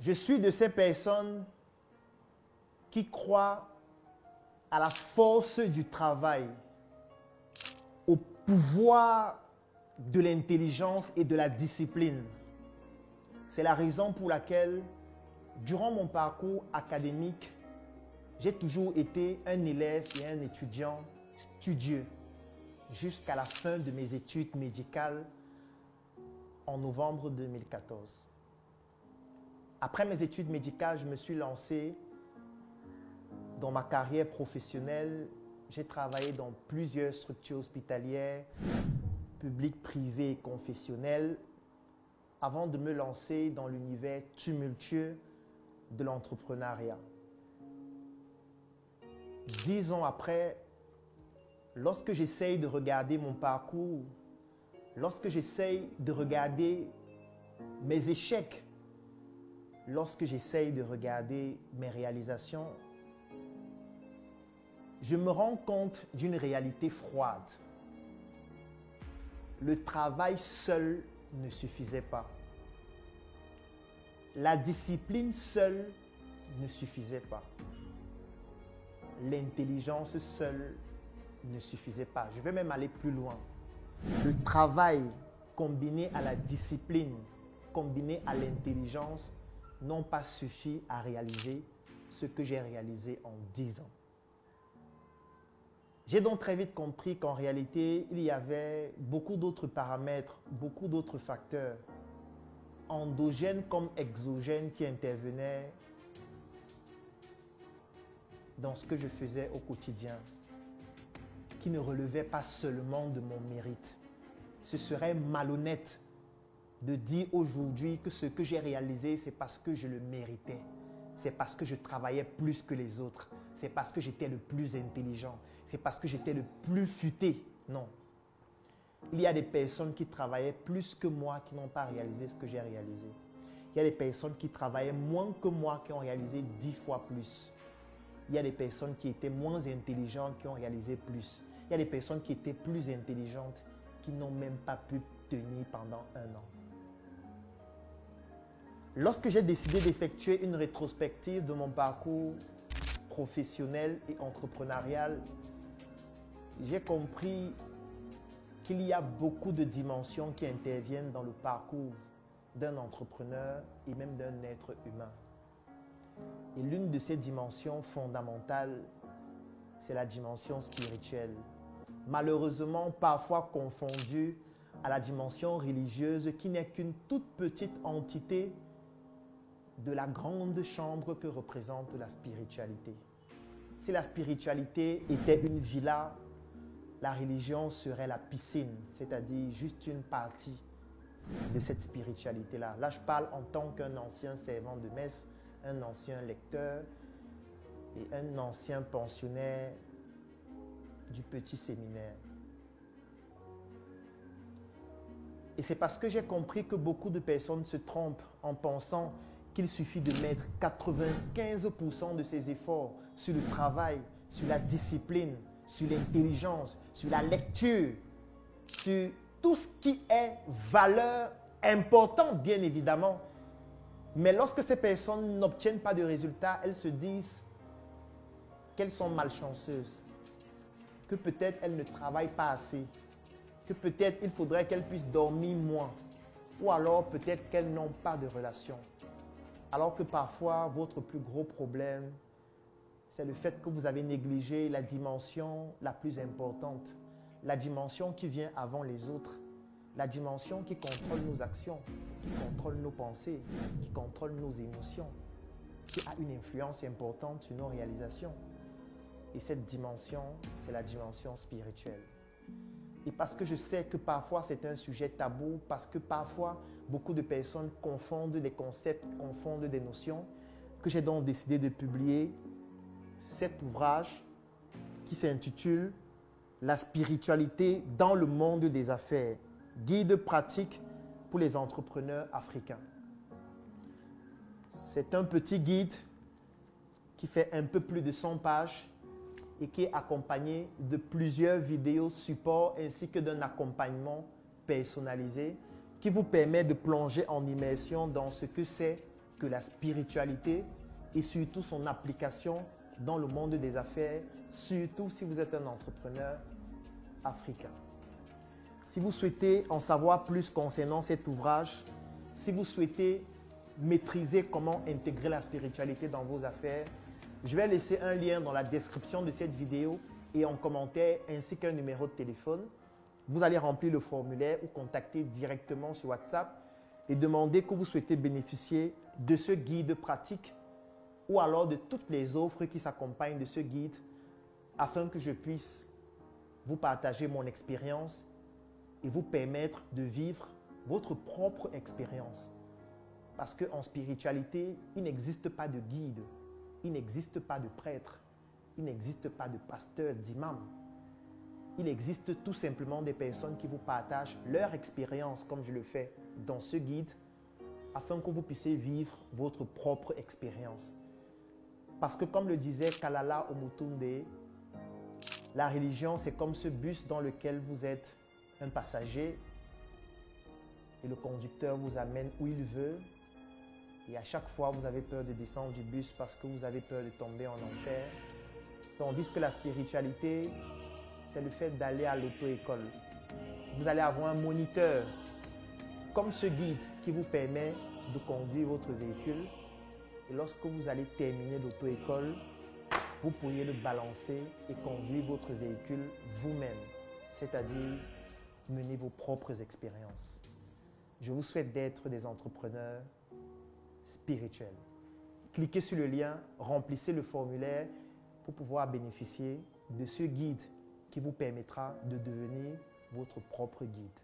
Je suis de ces personnes qui croient à la force du travail, au pouvoir de l'intelligence et de la discipline. C'est la raison pour laquelle, durant mon parcours académique, j'ai toujours été un élève et un étudiant studieux jusqu'à la fin de mes études médicales en novembre 2014. Après mes études médicales, je me suis lancé dans ma carrière professionnelle. J'ai travaillé dans plusieurs structures hospitalières, publiques, privées et confessionnelles, avant de me lancer dans l'univers tumultueux de l'entrepreneuriat. 10 ans après, lorsque j'essaye de regarder mon parcours, lorsque j'essaye de regarder mes échecs, lorsque j'essaye de regarder mes réalisations, je me rends compte d'une réalité froide. Le travail seul ne suffisait pas. La discipline seule ne suffisait pas. L'intelligence seule ne suffisait pas. Je vais même aller plus loin. Le travail combiné à la discipline, combiné à l'intelligence, n'ont pas suffi à réaliser ce que j'ai réalisé en 10 ans. J'ai donc très vite compris qu'en réalité, il y avait beaucoup d'autres paramètres, beaucoup d'autres facteurs, endogènes comme exogènes, qui intervenaient dans ce que je faisais au quotidien, qui ne relevaient pas seulement de mon mérite. Ce serait malhonnête de dire aujourd'hui que ce que j'ai réalisé, c'est parce que je le méritais. C'est parce que je travaillais plus que les autres. C'est parce que j'étais le plus intelligent. C'est parce que j'étais le plus futé. Non. Il y a des personnes qui travaillaient plus que moi qui n'ont pas réalisé ce que j'ai réalisé. Il y a des personnes qui travaillaient moins que moi qui ont réalisé 10 fois plus. Il y a des personnes qui étaient moins intelligentes qui ont réalisé plus. Il y a des personnes qui étaient plus intelligentes qui n'ont même pas pu tenir pendant 1 an. Lorsque j'ai décidé d'effectuer une rétrospective de mon parcours professionnel et entrepreneurial, j'ai compris qu'il y a beaucoup de dimensions qui interviennent dans le parcours d'un entrepreneur et même d'un être humain. Et l'une de ces dimensions fondamentales, c'est la dimension spirituelle. Malheureusement, parfois confondue à la dimension religieuse qui n'est qu'une toute petite entité de la grande chambre que représente la spiritualité. Si la spiritualité était une villa, la religion serait la piscine, c'est-à-dire juste une partie de cette spiritualité-là. Là, je parle en tant qu'un ancien servant de messe, un ancien lecteur et un ancien pensionnaire du petit séminaire. Et c'est parce que j'ai compris que beaucoup de personnes se trompent en pensant qu'il suffit de mettre 95% de ses efforts sur le travail, sur la discipline, sur l'intelligence, sur la lecture, sur tout ce qui est valeur importante, bien évidemment. Mais lorsque ces personnes n'obtiennent pas de résultats, elles se disent qu'elles sont malchanceuses, que peut-être elles ne travaillent pas assez, que peut-être il faudrait qu'elles puissent dormir moins, ou alors peut-être qu'elles n'ont pas de relation. Alors que parfois, votre plus gros problème, c'est le fait que vous avez négligé la dimension la plus importante, la dimension qui vient avant les autres, la dimension qui contrôle nos actions, qui contrôle nos pensées, qui contrôle nos émotions, qui a une influence importante sur nos réalisations. Et cette dimension, c'est la dimension spirituelle. Et parce que je sais que parfois c'est un sujet tabou, parce que parfois beaucoup de personnes confondent des concepts, confondent des notions, que j'ai donc décidé de publier cet ouvrage qui s'intitule « La spiritualité dans le monde des affaires, guide pratique pour les entrepreneurs africains ». C'est un petit guide qui fait un peu plus de 100 pages et qui est accompagné de plusieurs vidéos support ainsi que d'un accompagnement personnalisé qui vous permet de plonger en immersion dans ce que c'est que la spiritualité et surtout son application dans le monde des affaires, surtout si vous êtes un entrepreneur africain. Si vous souhaitez en savoir plus concernant cet ouvrage, si vous souhaitez maîtriser comment intégrer la spiritualité dans vos affaires, je vais laisser un lien dans la description de cette vidéo et en commentaire ainsi qu'un numéro de téléphone. Vous allez remplir le formulaire ou contacter directement sur WhatsApp et demander que vous souhaitez bénéficier de ce guide pratique ou alors de toutes les offres qui s'accompagnent de ce guide afin que je puisse vous partager mon expérience et vous permettre de vivre votre propre expérience. Parce qu'en spiritualité, il n'existe pas de guide, il n'existe pas de prêtre, il n'existe pas de pasteur, d'imam. Il existe tout simplement des personnes qui vous partagent leur expérience comme je le fais dans ce guide afin que vous puissiez vivre votre propre expérience. Parce que comme le disait Kalala Omutunde, la religion c'est comme ce bus dans lequel vous êtes un passager et le conducteur vous amène où il veut et à chaque fois vous avez peur de descendre du bus parce que vous avez peur de tomber en enfer. Tandis que la spiritualité, c'est le fait d'aller à l'auto-école. Vous allez avoir un moniteur comme ce guide qui vous permet de conduire votre véhicule. Et lorsque vous allez terminer l'auto-école, vous pourriez le balancer et conduire votre véhicule vous-même, c'est-à-dire mener vos propres expériences. Je vous souhaite d'être des entrepreneurs spirituels. Cliquez sur le lien, remplissez le formulaire pour pouvoir bénéficier de ce guide qui vous permettra de devenir votre propre guide.